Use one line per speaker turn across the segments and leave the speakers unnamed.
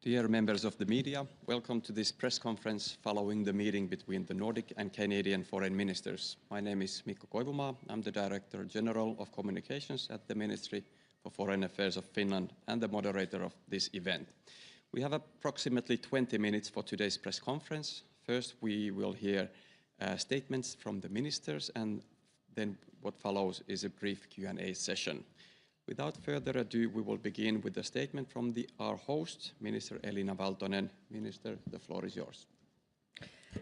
Dear members of the media, welcome to this press conference following the meeting between the Nordic and Canadian foreign ministers. My name is Mikko Koivumaa. I'm the Director General of Communications at the Ministry for Foreign Affairs of Finland and the moderator of this event. We have approximately 20 minutes for today's press conference. First, we will hear statements from the ministers, and then what follows is a brief Q&A session. Without further ado, we will begin with a statement from our host, Minister Elina Valtonen. Minister, the floor is yours.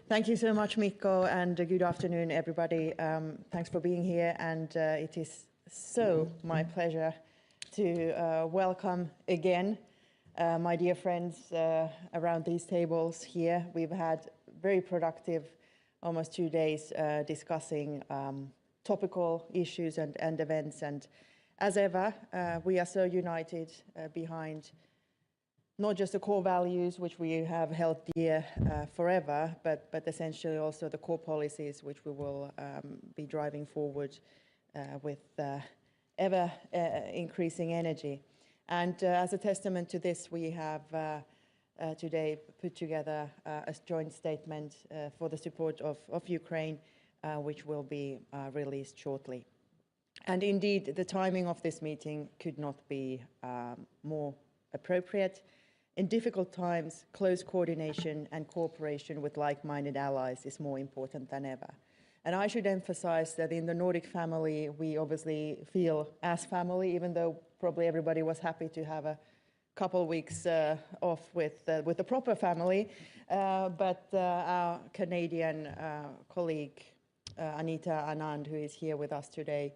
Thank you so much, Mikko, and good afternoon, everybody. Thanks for being here, and it is so my pleasure to welcome again my dear friends around these tables here. We've had very productive, almost 2 days, discussing topical issues and events, and as ever, we are so united behind not just the core values which we have held dear forever, but essentially also the core policies which we will be driving forward with ever increasing energy. And as a testament to this, we have today put together a joint statement for the support of Ukraine, which will be released shortly. And indeed, the timing of this meeting could not be more appropriate. In difficult times, close coordination and cooperation with like-minded allies is more important than ever. And I should emphasize that in the Nordic family, we obviously feel as family, even though probably everybody was happy to have a couple weeks off with the proper family. But our Canadian colleague, Anita Anand, who is here with us today,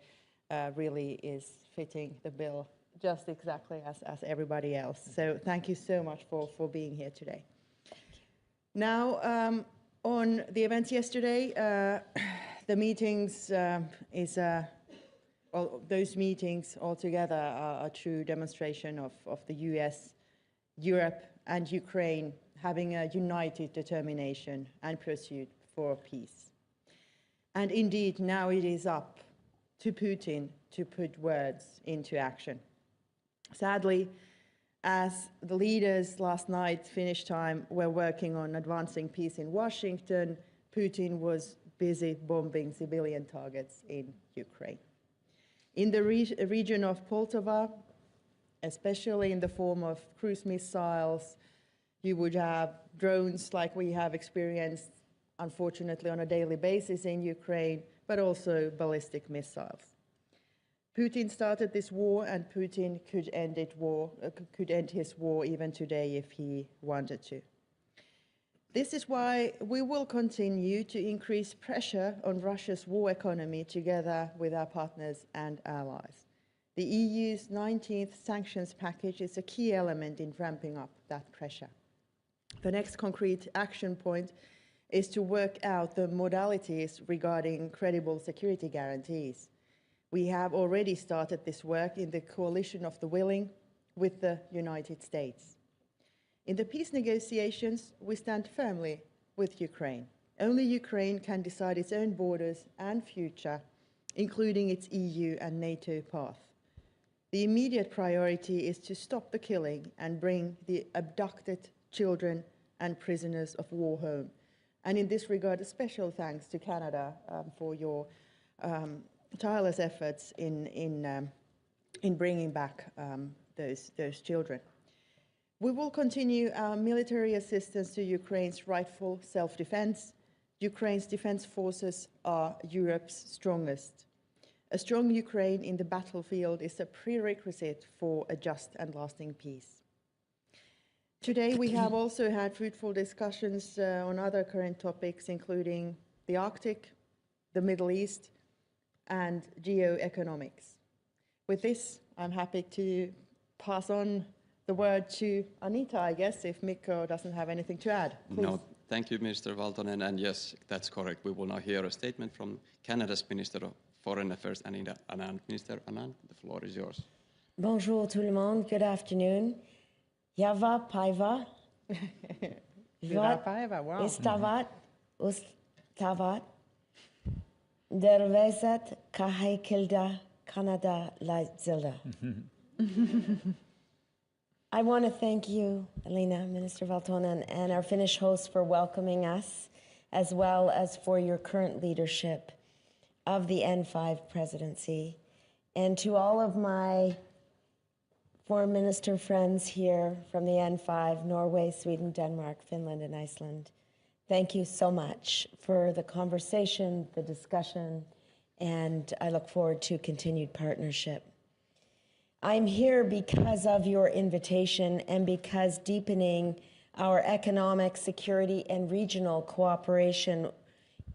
really is fitting the bill just exactly as everybody else. So thank you so much for being here today. Now, on the events yesterday, the meetings those meetings altogether are a true demonstration of the US, Europe, and Ukraine having a united determination and pursuit for peace. And indeed, now it is up to Putin to put words into action. Sadly, as the leaders last night, Finnish time, were working on advancing peace in Washington, Putin was busy bombing civilian targets in Ukraine. In the region of Poltava, especially in the form of cruise missiles, you would have drones like we have experienced, unfortunately, on a daily basis in Ukraine, but also ballistic missiles. Putin started this war, and Putin could end his war even today if he wanted to. This is why we will continue to increase pressure on Russia's war economy together with our partners and allies. The EU's 19th sanctions package is a key element in ramping up that pressure. The next concrete action point is to work out the modalities regarding credible security guarantees. We have already started this work in the coalition of the willing with the United States. In the peace negotiations, we stand firmly with Ukraine. Only Ukraine can decide its own borders and future, including its EU and NATO path. The immediate priority is to stop the killing and bring the abducted children and prisoners of war home. And in this regard, a special thanks to Canada for your tireless efforts in bringing back those children. We will continue our military assistance to Ukraine's rightful self-defense. Ukraine's defense forces are Europe's strongest. A strong Ukraine in the battlefield is a prerequisite for a just and lasting peace. Today, we have also had fruitful discussions on other current topics, including the Arctic, the Middle East, and geoeconomics. With this, I'm happy to pass on the word to Anita, I guess, if Mikko doesn't have anything to add. Please.
No, thank you, Minister Valtonen, and yes, that's correct. We will now hear a statement from Canada's Minister of Foreign Affairs, Anita Anand. Minister Anand, the floor is yours.
Bonjour tout le monde, good afternoon. Java paiva.
Hyvää päivää, wow.
Ustavat. Derveset kahaikilda Canada la zilda. I want to thank you, Elina, Minister Valtonen, and our Finnish hosts for welcoming us, as well as for your current leadership of the N5 presidency. And to all of my foreign minister friends here from the N5, Norway, Sweden, Denmark, Finland, and Iceland, thank you so much for the conversation, the discussion, and I look forward to continued partnership. I'm here because of your invitation and because deepening our economic, security, and regional cooperation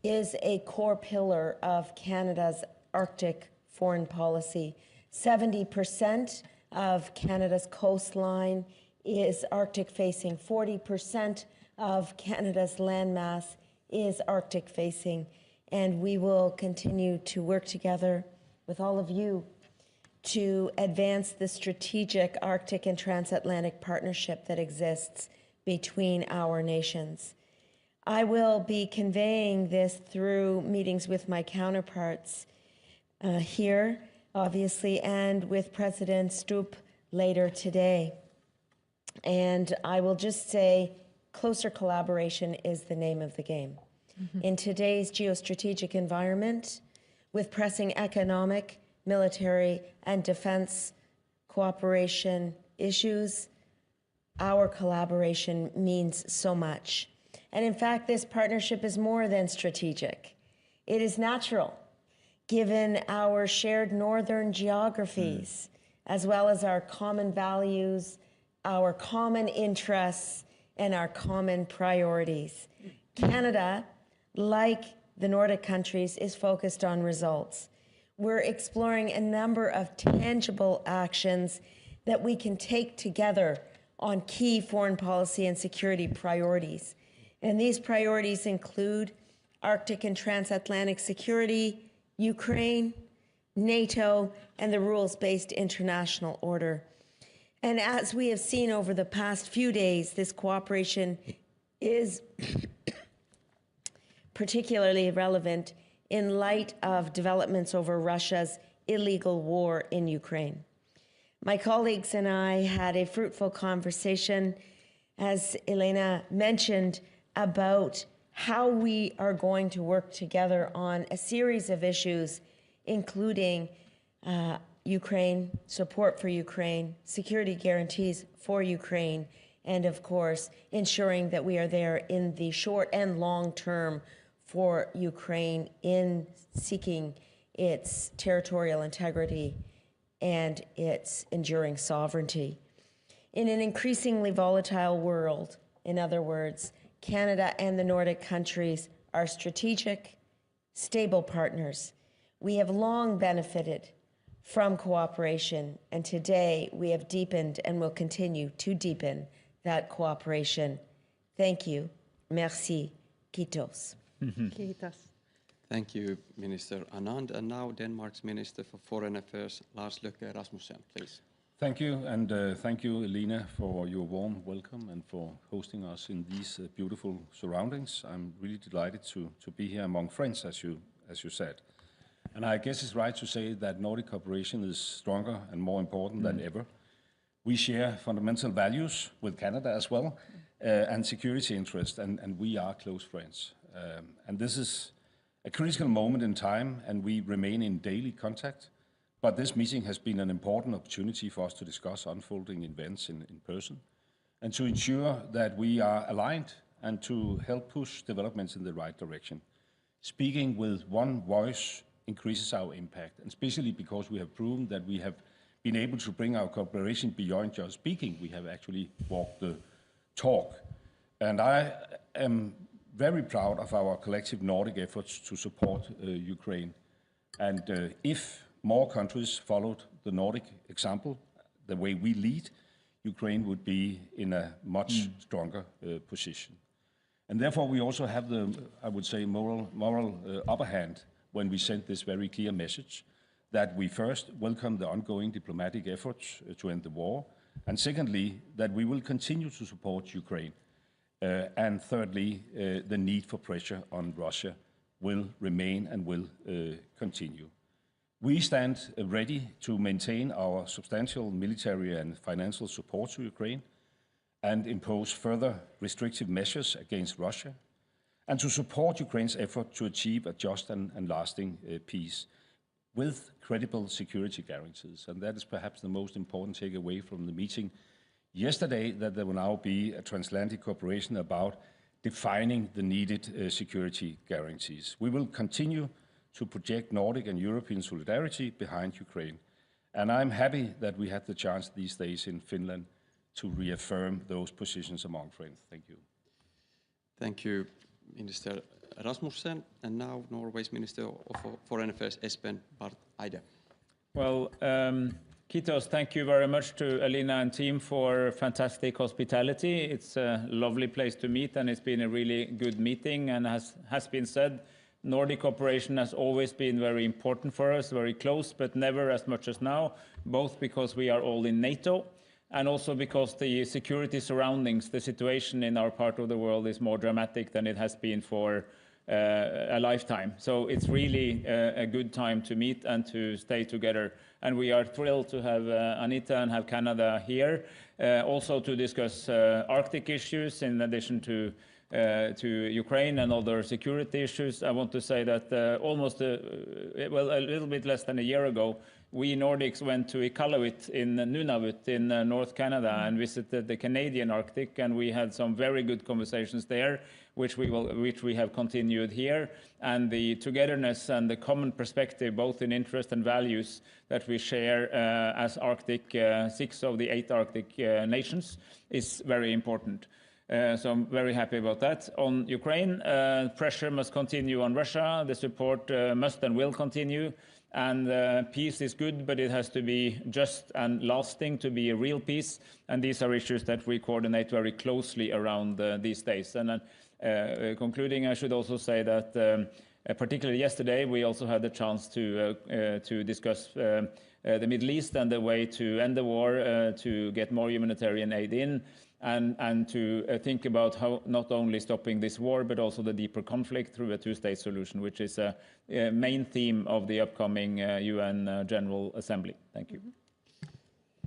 is a core pillar of Canada's Arctic foreign policy. 70% of Canada's coastline is Arctic facing. 40% of Canada's landmass is Arctic facing. And we will continue to work together with all of you to advance the strategic Arctic and transatlantic partnership that exists between our nations. I will be conveying this through meetings with my counterparts here, obviously, and with President Stubb later today. And I will just say, closer collaboration is the name of the game. In today's geostrategic environment, with pressing economic, military, and defense cooperation issues, our collaboration means so much. And in fact, this partnership is more than strategic. It is natural, given our shared northern geographies, as well as our common values, our common interests, and our common priorities. Canada, like the Nordic countries, is focused on results. We're exploring a number of tangible actions that we can take together on key foreign policy and security priorities. And these priorities include Arctic and transatlantic security, Ukraine, NATO, and the rules-based international order. And as we have seen over the past few days, this cooperation is particularly relevant in light of developments over Russia's illegal war in Ukraine. My colleagues and I had a fruitful conversation, as Elena mentioned, about how we are going to work together on a series of issues, including Ukraine, support for Ukraine, security guarantees for Ukraine, and of course, ensuring that we are there in the short and long term for Ukraine in seeking its territorial integrity and its enduring sovereignty. In an increasingly volatile world, in other words, Canada and the Nordic countries are strategic, stable partners. We have long benefited from cooperation, and today we have deepened and will continue to deepen that cooperation. Thank you. Merci. Kiitos.
Kiitos.
Thank you, Minister Anand. And now Denmark's Minister for Foreign Affairs, Lars Løkke Rasmussen, please.
Thank you, and thank you, Elina, for your warm welcome and for hosting us in these beautiful surroundings. I'm really delighted to be here among friends, as you said. And I guess it's right to say that Nordic cooperation is stronger and more important than ever. We share fundamental values with Canada as well, and security interests, and we are close friends. And this is a critical moment in time, and we remain in daily contact. But this meeting has been an important opportunity for us to discuss unfolding events in person and to ensure that we are aligned and to help push developments in the right direction. Speaking with one voice increases our impact, and especially because we have proven that we have been able to bring our cooperation beyond just speaking. We have actually walked the talk. And I am very proud of our collective Nordic efforts to support Ukraine. And if more countries followed the Nordic example, the way we lead, Ukraine would be in a much stronger position. And therefore we also have the, I would say, moral upper hand when we send this very clear message that we first welcome the ongoing diplomatic efforts to end the war, and secondly, that we will continue to support Ukraine. And thirdly, the need for pressure on Russia will remain and will continue. We stand ready to maintain our substantial military and financial support to Ukraine and impose further restrictive measures against Russia, and to support Ukraine's effort to achieve a just and lasting peace with credible security guarantees. And that is perhaps the most important takeaway from the meeting yesterday, that there will now be a transatlantic cooperation about defining the needed security guarantees. We will continue to project Nordic and European solidarity behind Ukraine. And I'm happy that we had the chance these days in Finland to reaffirm those positions among friends. Thank you.
Thank you, Minister Rasmussen. And now Norway's Minister of Foreign Affairs, Espen Barth Eide.
Well, Kitos, thank you very much to Alina and team for fantastic hospitality. It's a lovely place to meet, and it's been a really good meeting. And as has been said, Nordic cooperation has always been very important for us, very close, but never as much as now, both because we are all in NATO and also because the security surroundings, the situation in our part of the world is more dramatic than it has been for a lifetime. So it's really a good time to meet and to stay together. And we are thrilled to have Anita and have Canada here, also to discuss Arctic issues in addition to Ukraine and other security issues. I want to say that well, a little bit less than a year ago, we Nordics went to Iqaluit in Nunavut in North Canada and visited the Canadian Arctic, and we had some very good conversations there, which we have continued here. And the togetherness and the common perspective, both in interest and values, that we share as Arctic, 6 of the 8 Arctic nations, is very important. So I'm very happy about that. On Ukraine, pressure must continue on Russia. The support must and will continue. And peace is good, but it has to be just and lasting to be a real peace. And these are issues that we coordinate very closely around these days. And concluding, I should also say that particularly yesterday, we also had the chance to discuss the Middle East and the way to end the war, to get more humanitarian aid in, and to think about how not only stopping this war, but also the deeper conflict through a two-state solution, which is a main theme of the upcoming UN General Assembly. Thank you.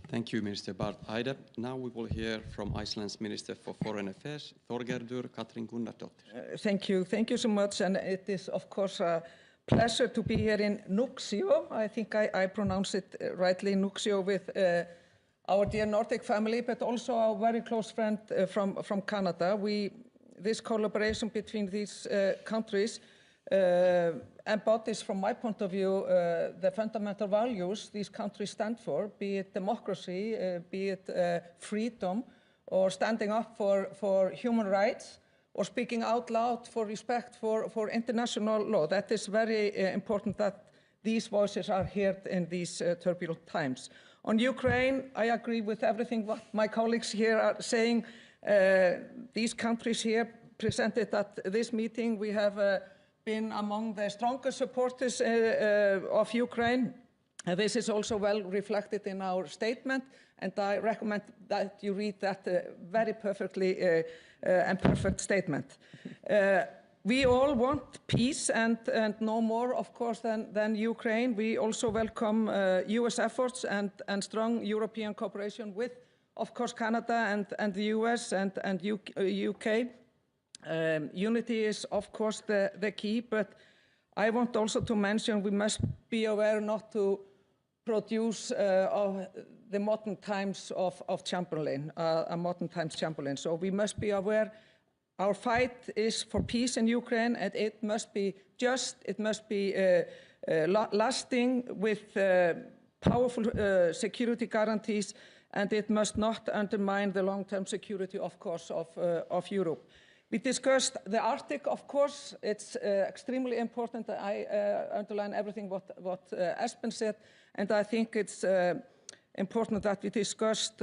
Thank you, Minister Barth Eide. Now we will hear from Iceland's Minister for Foreign Affairs, Þorgerður Katrín Gunnardóttir.
Thank you. Thank you so much. And it is, of course, a pleasure to be here in Nuuksio. I think I pronounce it rightly, Nuuksio, with our dear Nordic family, but also our very close friend from Canada. This collaboration between these countries embodies, from my point of view, the fundamental values these countries stand for, be it democracy, be it freedom, or standing up for human rights, or speaking out loud for respect for international law. That is very important that these voices are heard in these turbulent times. On Ukraine, I agree with everything what my colleagues here are saying. These countries here presented at this meeting, we have been among the strongest supporters of Ukraine. This is also well reflected in our statement, and I recommend that you read that very perfectly and perfect statement. We all want peace and no more, of course, than Ukraine. We also welcome US efforts and strong European cooperation with, of course, Canada and the US and UK. Unity is, of course, the key, but I want also to mention we must be aware not to produce the modern times of Chamberlain, a modern times Chamberlain. So we must be aware our fight is for peace in Ukraine, and it must be just, it must be lasting with powerful security guarantees, and it must not undermine the long-term security, of course, of Europe. We discussed the Arctic, of course. It's extremely important. I underline everything what Espen said, and I think it's important that we discussed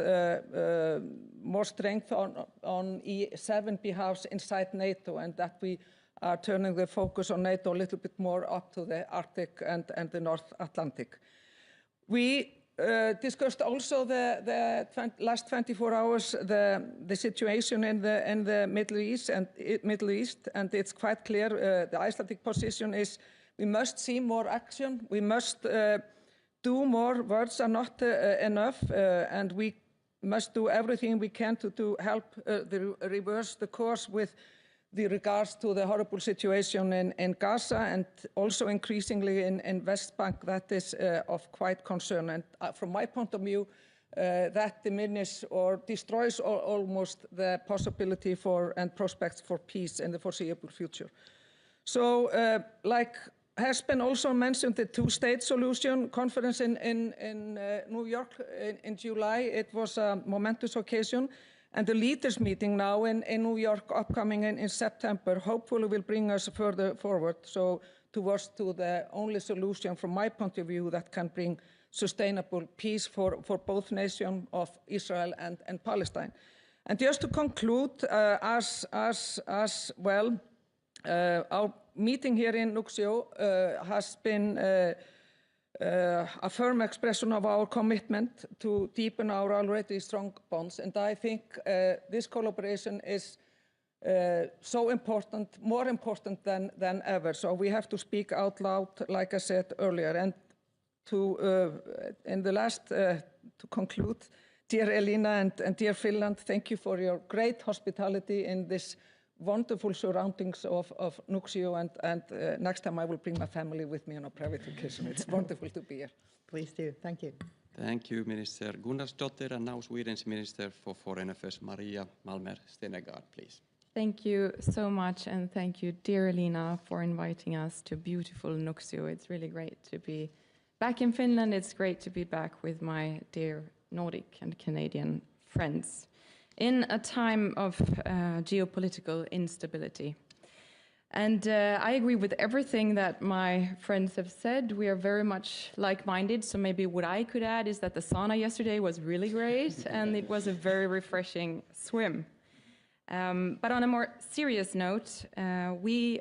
more strength on E7 behalves inside NATO, and that we are turning the focus on NATO a little bit more up to the Arctic and the North Atlantic. We discussed also the last 24 hours the situation in the Middle East, and it's quite clear the Icelandic position is We must see more action. We must do more. Words are not enough, and we must do everything we can to help reverse the course with regards to the horrible situation in Gaza and also increasingly in West Bank. That is of quite concern. And from my point of view, that diminishes or destroys almost the possibility for and prospects for peace in the foreseeable future. So, like has been also mentioned, the two-state solution conference in New York in July. It was a momentous occasion, and the leaders meeting now in New York upcoming in September hopefully will bring us further forward, so towards to the only solution from my point of view that can bring sustainable peace for both nations of Israel and Palestine. And just to conclude, as well, our meeting here in Nuuksio has been a firm expression of our commitment to deepen our already strong bonds, and I think this collaboration is so important, more important than ever. So we have to speak out loud, like I said earlier. And in the last, to conclude, dear Elina and dear Finland, thank you for your great hospitality in this wonderful surroundings of Nuuksio, and next time I will bring my family with me on a private vacation. It's wonderful to be here.
Please do. Thank you.
Thank you, Minister Gunnarsdottir, and now Sweden's Minister for Foreign Affairs, Maria Malmer Stenegard, please.
Thank you so much, and thank you, dear Elina, for inviting us to beautiful Nuuksio. It's really great to be back in Finland. It's great to be back with my dear Nordic and Canadian friends in a time of geopolitical instability. And I agree with everything that my friends have said. We are very much like-minded, so maybe what I could add is that the sauna yesterday was really great, and it was a very refreshing swim. But on a more serious note, we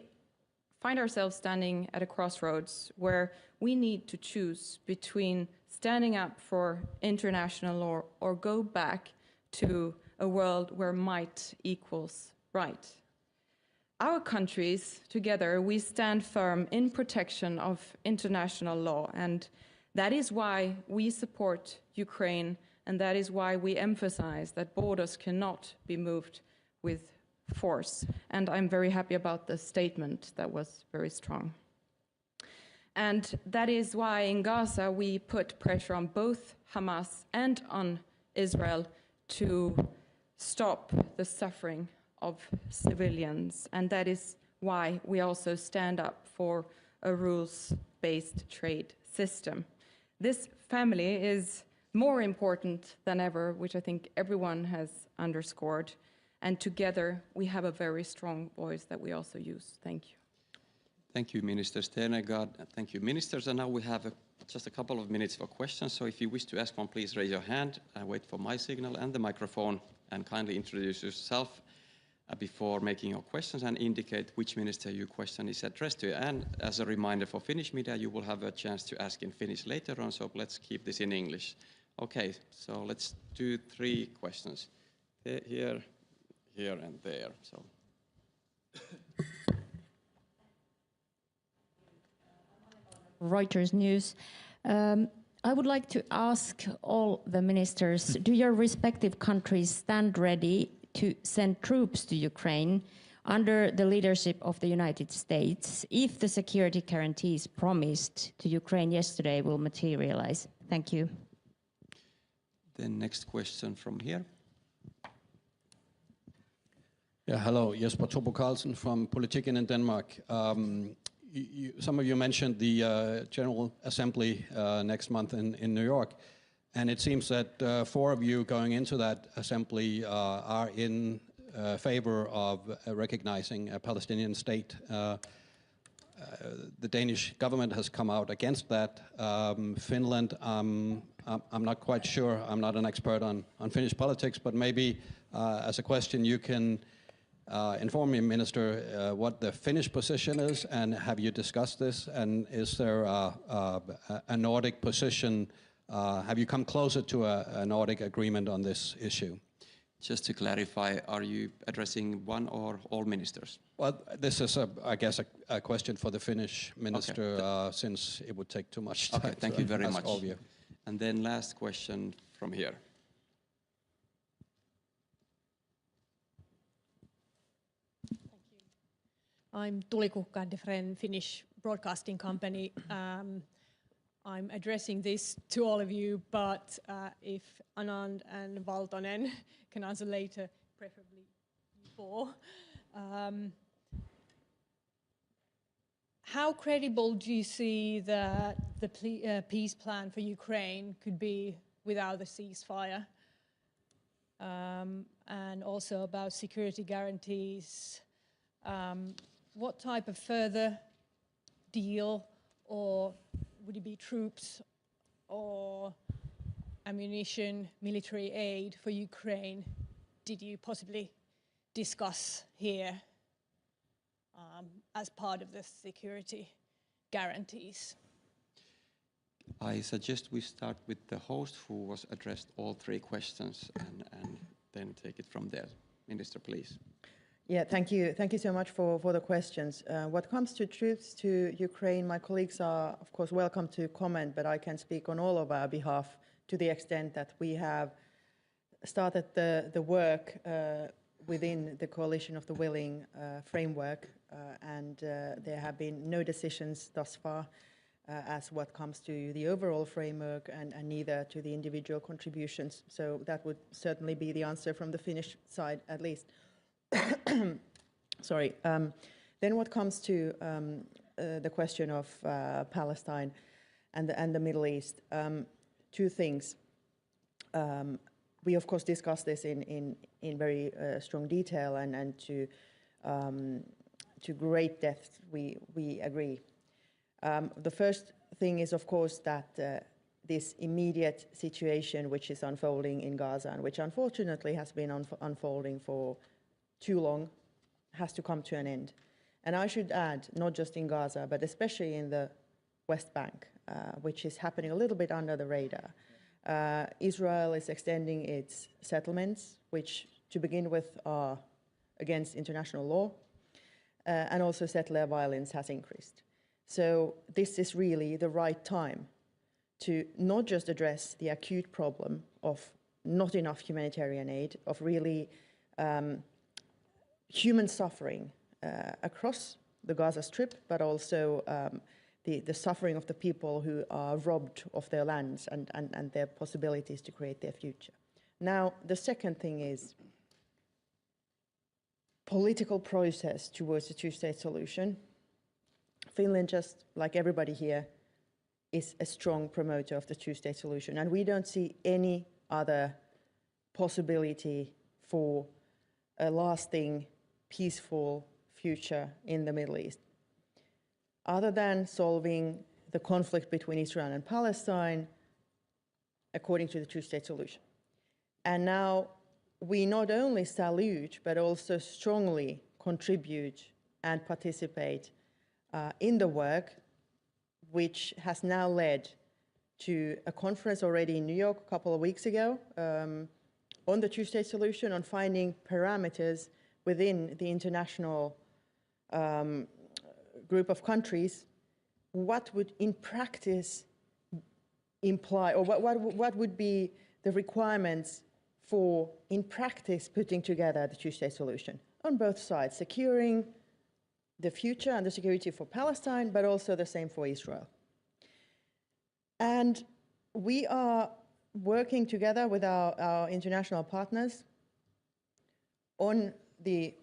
find ourselves standing at a crossroads where we need to choose between standing up for international law or go back to a world where might equals right. Our countries, together, we stand firm in protection of international law, and that is why we support Ukraine, and that is why we emphasize that borders cannot be moved with force. And I'm very happy about the statement that was very strong. And that is why in Gaza we put pressure on both Hamas and on Israel to stop the suffering of civilians, and that is why we also stand up for a rules-based trade system. This family is more important than ever, which I think everyone has underscored, and together we have a very strong voice that we also use. Thank you.
Thank you, Minister Stenegard. Thank you, ministers. And now we have just a couple of minutes for questions, so if you wish to ask one, please raise your hand and wait for my signal and the microphone, and kindly introduce yourself before making your questions and indicate which minister your question is addressed to. And as a reminder for Finnish media, you will have a chance to ask in Finnish later on, so let's keep this in English. Okay, so let's do 3 questions. Here, here, and there. So.
Reuters News. I would like to ask all the ministers, do your respective countries stand ready to send troops to Ukraine under the leadership of the United States if the security guarantees promised to Ukraine yesterday will materialize? Thank you.
Then next question from here.
Yeah, hello, Jesper Tobo Carlsen from Politiken in Denmark. Some of you mentioned the General Assembly next month in New York, and it seems that 4 of you going into that assembly are in favor of recognizing a Palestinian state. The Danish government has come out against that. Finland, I'm not quite sure, I'm not an expert on Finnish politics, but maybe as a question you can inform me, Minister, what the Finnish position is, and have you discussed this? And is there a Nordic position? Have you come closer to a Nordic agreement on this issue?
Just to clarify, are you addressing one or all ministers?
Well, this is, I guess, a question for the Finnish minister, since it would take too much time.
Okay, thank you very
ask
much.
all of you.
And then last question from here.
I'm Tulikukka, different Finnish broadcasting company. I'm addressing this to all of you, but if Anand and Valtonen can answer later, preferably before. How credible do you see that the peace plan for Ukraine could be without the ceasefire? And also about security guarantees. What type of further deal, or would it be troops or ammunition, military aid for Ukraine, did you possibly discuss here as part of the security guarantees?
I suggest we start with the host who was addressed all three questions and then take it from there. Minister, please.
Yeah, thank you. Thank you so much for the questions. What comes to troops to Ukraine, my colleagues are, of course, welcome to comment, but I can speak on all of our behalf to the extent that we have started the work within the Coalition of the Willing framework, and there have been no decisions thus far as what comes to the overall framework and neither to the individual contributions. So that would certainly be the answer from the Finnish side, at least. Sorry. Then what comes to the question of Palestine and the Middle East, two things. We of course discussed this in very strong detail and to great depth. We agree. The first thing is of course that this immediate situation which is unfolding in Gaza and which unfortunately has been unfolding for too long, has to come to an end. And I should add, not just in Gaza, but especially in the West Bank, which is happening a little bit under the radar. Israel is extending its settlements, which to begin with are against international law, and also settler violence has increased. So this is really the right time to not just address the acute problem of not enough humanitarian aid, of really human suffering across the Gaza Strip, but also the suffering of the people who are robbed of their lands and their possibilities to create their future. Now, the second thing is political process towards a two-state solution. Finland, just like everybody here, is a strong promoter of the two-state solution, and we don't see any other possibility for a lasting peaceful future in the Middle East, other than solving the conflict between Israel and Palestine according to the two-state solution. And now we not only salute, but also strongly contribute and participate in the work which has now led to a conference already in New York a couple of weeks ago on the two-state solution, on finding parameters within the international group of countries, what would in practice imply, or what would be the requirements for, in practice, putting together the two-state solution on both sides, securing the future and the security for Palestine, but also the same for Israel. And we are working together with our international partners on the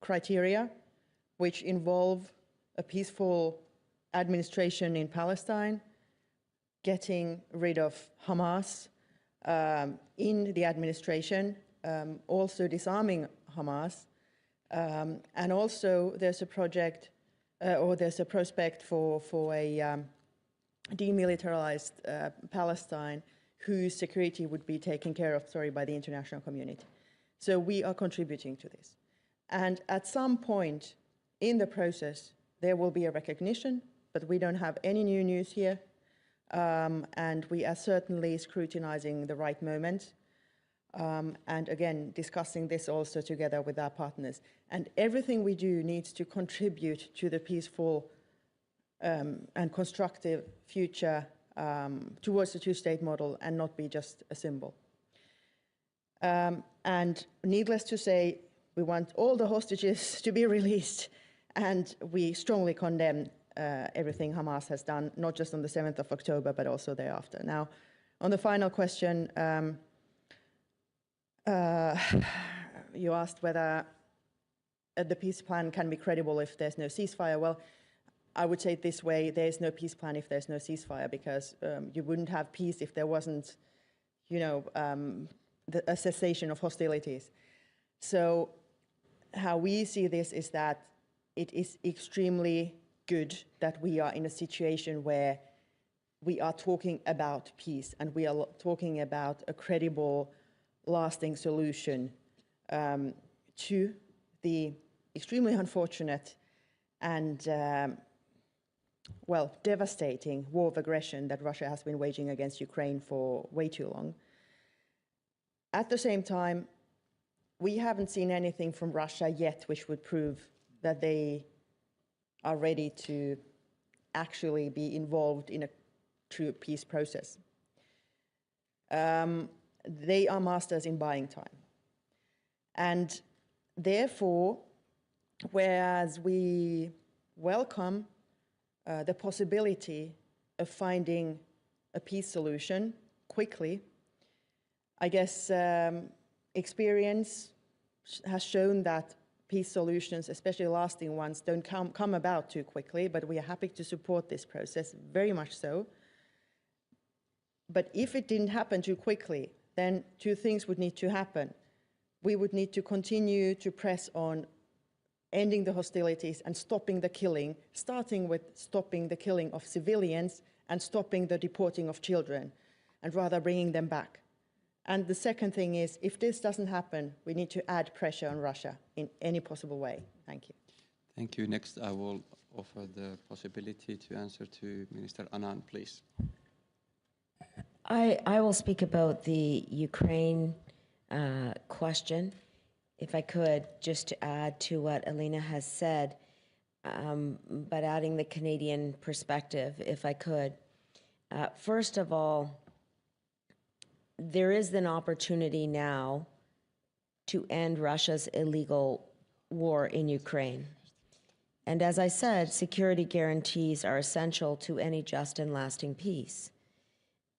criteria which involve a peaceful administration in Palestine, getting rid of Hamas in the administration, also disarming Hamas, and also there's a project or there's a prospect for a demilitarized Palestine whose security would be taken care of, by the international community. So we are contributing to this. And at some point in the process, there will be a recognition, but we don't have any new news here. And we are certainly scrutinizing the right moment. and again, discussing this also together with our partners. And everything we do needs to contribute to the peaceful and constructive future towards the two-state model and not be just a symbol. And needless to say, we want all the hostages to be released, and we strongly condemn everything Hamas has done, not just on the 7th of October, but also thereafter. Now, on the final question, you asked whether the peace plan can be credible if there's no ceasefire. Well, I would say it this way: there is no peace plan if there's no ceasefire, because you wouldn't have peace if there wasn't, a cessation of hostilities. So how we see this is that it is extremely good that we are in a situation where we are talking about peace and we are talking about a credible, lasting solution to the extremely unfortunate and, devastating war of aggression that Russia has been waging against Ukraine for way too long. At the same time, we haven't seen anything from Russia yet which would prove that they are ready to actually be involved in a true peace process. They are masters in buying time. And therefore, whereas we welcome the possibility of finding a peace solution quickly, I guess experience has shown that peace solutions, especially lasting ones, don't come about too quickly, but we are happy to support this process, very much so. But if it didn't happen too quickly, then two things would need to happen. We would need to continue to press on ending the hostilities and stopping the killing, starting with stopping the killing of civilians and stopping the deporting of children, and rather bringing them back. And the second thing is, if this doesn't happen, we need to add pressure on Russia in any possible way. Thank you.
Thank you. Next, I will offer the possibility to answer to Minister Anand, please.
I will speak about the Ukraine question, if I could, just to add to what Alina has said, but adding the Canadian perspective, if I could. First of all, there is an opportunity now to end Russia's illegal war in Ukraine. And as I said, security guarantees are essential to any just and lasting peace.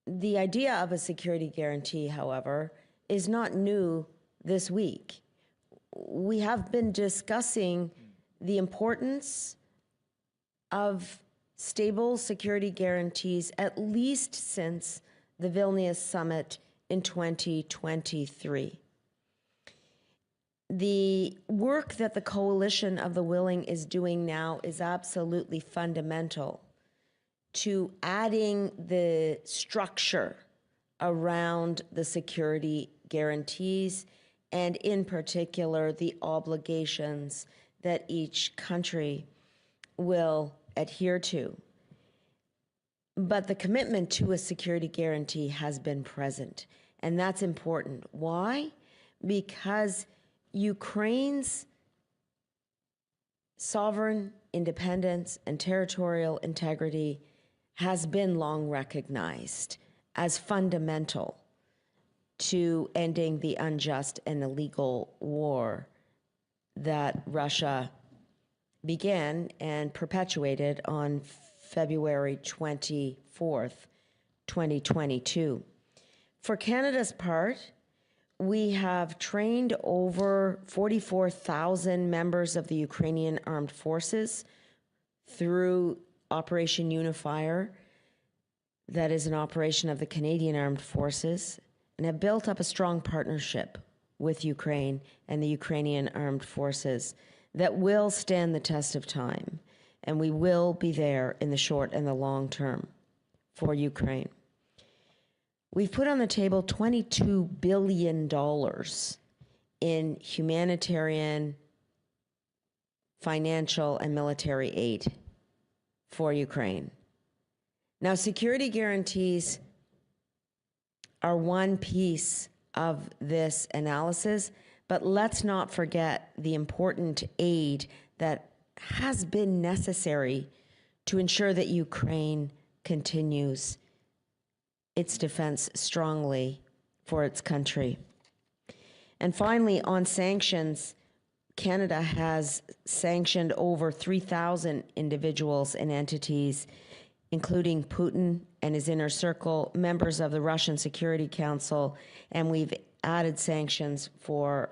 The idea of a security guarantee, however, is not new this week. We have been discussing the importance of stable security guarantees at least since the Vilnius summit in 2023. The work that the Coalition of the Willing is doing now is absolutely fundamental to adding the structure around the security guarantees, and in particular, the obligations that each country will adhere to. But the commitment to a security guarantee has been present, and that's important. Why? Because Ukraine's sovereign independence and territorial integrity has been long recognized as fundamental to ending the unjust and illegal war that Russia began and perpetuated on February 24th, 2022. For Canada's part, we have trained over 44,000 members of the Ukrainian Armed Forces through Operation Unifier, that is an operation of the Canadian Armed Forces, and have built up a strong partnership with Ukraine and the Ukrainian Armed Forces that will stand the test of time, and we will be there in the short and the long term for Ukraine. We've put on the table $22 billion in humanitarian, financial, and military aid for Ukraine. Now, security guarantees are one piece of this analysis, but let's not forget the important aid that has been necessary to ensure that Ukraine continues its defense strongly for its country. And finally, on sanctions, Canada has sanctioned over 3,000 individuals and entities, including Putin and his inner circle, members of the Russian Security Council, and we've added sanctions for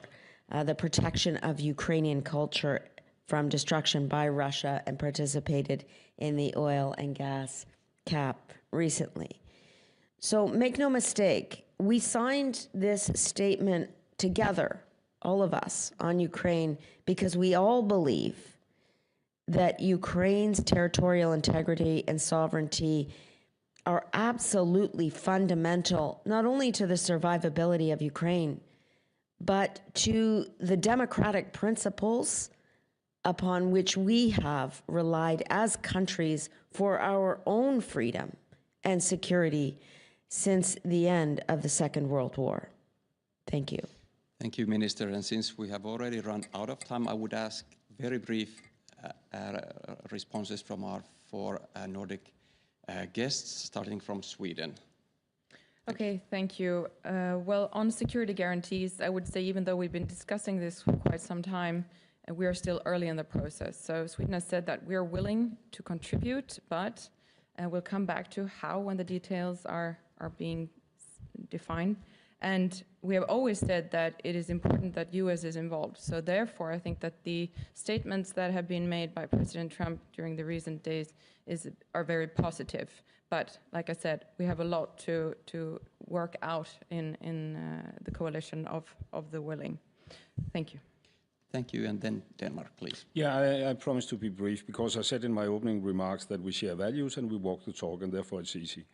the protection of Ukrainian culture from destruction by Russia and participated in the oil and gas cap recently. So make no mistake, we signed this statement together, all of us, on Ukraine, because we all believe that Ukraine's territorial integrity and sovereignty are absolutely fundamental, not only to the survivability of Ukraine, but to the democratic principles upon which we have relied as countries for our own freedom and security since the end of the Second World War. Thank you.
Thank you, Minister. And since we have already run out of time, I would ask very brief responses from our four Nordic guests, starting from Sweden.
Okay, thank you. Well, on security guarantees, I would say even though we've been discussing this for quite some time, we are still early in the process. So Sweden has said that we are willing to contribute, but we'll come back to how when the details are being defined. And we have always said that it is important that US is involved. So therefore, I think that the statements that have been made by President Trump during the recent days are very positive. But like I said, we have a lot to work out in the coalition of the willing. Thank you.
Thank you. And then Denmark, please.
Yeah, I promise to be brief, because I said in my opening remarks that we share values and we walk the talk, and therefore it's easy.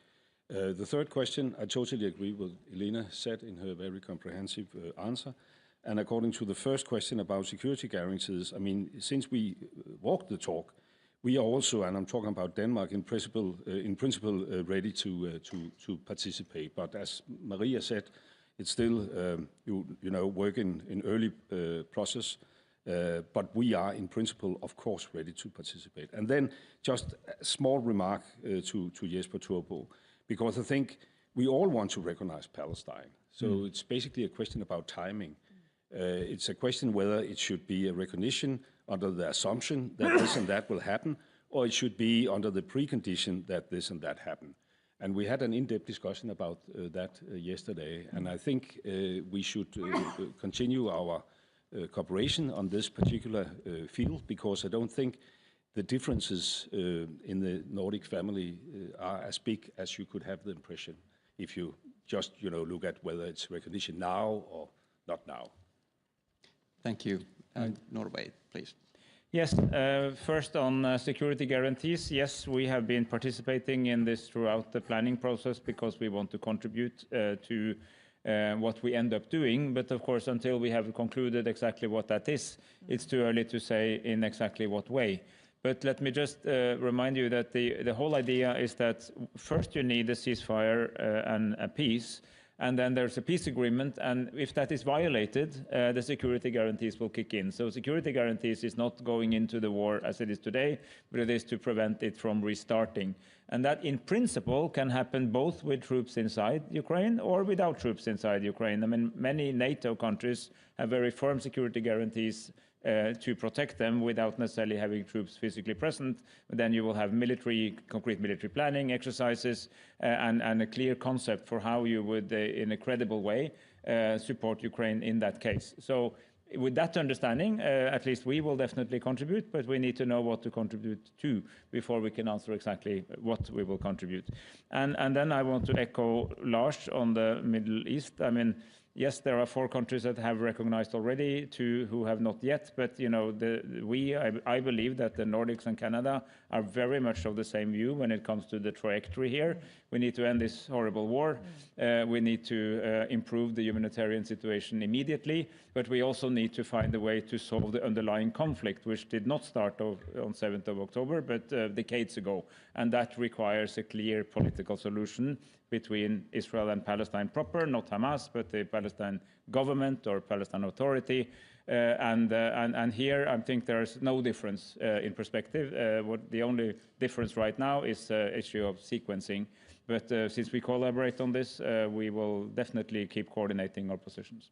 The third question, I totally agree with Elena said in her very comprehensive answer. And according to the first question about security guarantees, I mean, since we walk the talk, we are also, and I'm talking about Denmark, in principle ready to participate. But as Maria said, it's still work in early process. But we are in principle, of course, ready to participate. And then just a small remark to Jesper Turbo, because I think we all want to recognize Palestine. So it's basically a question about timing. It's a question whether it should be a recognition under the assumption that this and that will happen, or it should be under the precondition that this and that happen. And we had an in-depth discussion about that yesterday, and I think we should continue our cooperation on this particular field, because I don't think the differences in the Nordic family are as big as you could have the impression if you just look at whether it's recognition now or not now.
Thank you. Norway, please.
Yes, first on security guarantees, yes, we have been participating in this throughout the planning process because we want to contribute to what we end up doing. But of course, until we have concluded exactly what that is, it's too early to say in exactly what way. But let me just remind you that the whole idea is that first you need a ceasefire and a peace, and then there's a peace agreement, and if that is violated, the security guarantees will kick in. So security guarantees is not going into the war as it is today, but it is to prevent it from restarting. And that, in principle, can happen both with troops inside Ukraine or without troops inside Ukraine. I mean, many NATO countries have very firm security guarantees to protect them without necessarily having troops physically present. Then you will have concrete military planning exercises and a clear concept for how you would, in a credible way, support Ukraine in that case. So with that understanding, at least we will definitely contribute, but we need to know what to contribute to before we can answer exactly what we will contribute. And then I want to echo Lars on the Middle East. I mean, yes, there are 4 countries that have recognized already, 2 who have not yet. But I believe that the Nordics and Canada are very much of the same view when it comes to the trajectory here. We need to end this horrible war. We need to improve the humanitarian situation immediately. But we also need to find a way to solve the underlying conflict, which did not start on 7th of October, but decades ago. And that requires a clear political solution between Israel and Palestine proper, not Hamas, but the Palestine government or Palestine Authority. And here, I think there's no difference in perspective. The only difference right now is the issue of sequencing. But since we collaborate on this, we will definitely keep coordinating our positions.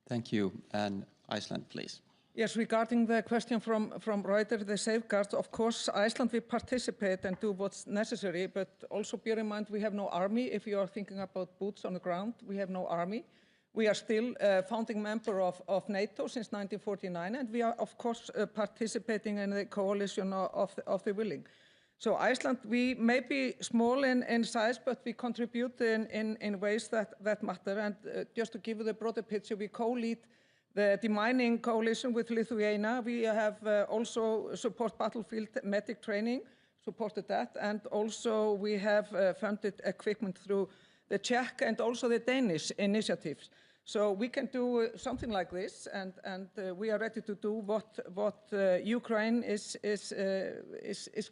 Thank you. And Iceland, please.
Yes, regarding the question from Reuters, the safeguards, of course, Iceland will participate and do what's necessary, but also bear in mind we have no army. If you are thinking about boots on the ground, we have no army. We are still a founding member of NATO since 1949, and we are, of course, participating in the coalition of the willing. So Iceland, we may be small in size, but we contribute in ways that matter. And just to give you the broader picture, we co-lead the demining coalition with Lithuania. We have also support battlefield medic training, supported that, and also we have funded equipment through the Czech and also the Danish initiatives. So we can do something like this, and we are ready to do what Ukraine is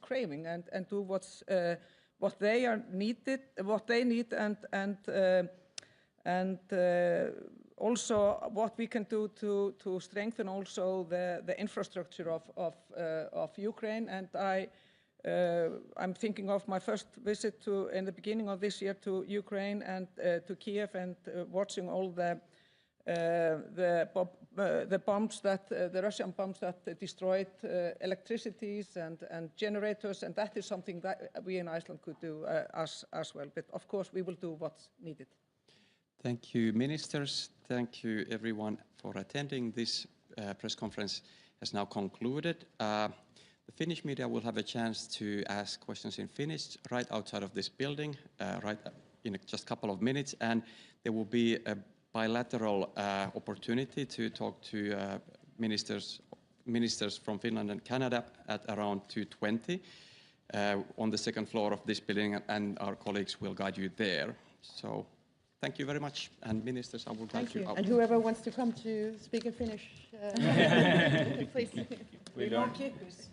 craving, and do what they need, and also what we can do to strengthen also the infrastructure of Ukraine. And I'm thinking of my first visit in the beginning of this year to Ukraine and to Kiev, and watching all the bombs the Russian bombs that destroyed electricities and generators, and that is something that we in Iceland could do as well. But of course, we will do what's needed.
Thank you, ministers. Thank you, everyone, for attending. This press conference has now concluded. The Finnish media will have a chance to ask questions in Finnish right outside of this building, right in just a couple of minutes, and there will be a bilateral opportunity to talk to ministers from Finland and Canada at around 2:20 on the second floor of this building, and our colleagues will guide you there. So thank you very much, and ministers, I will guide you out.
And whoever wants to come to speak in Finnish, please.
We don't keep this.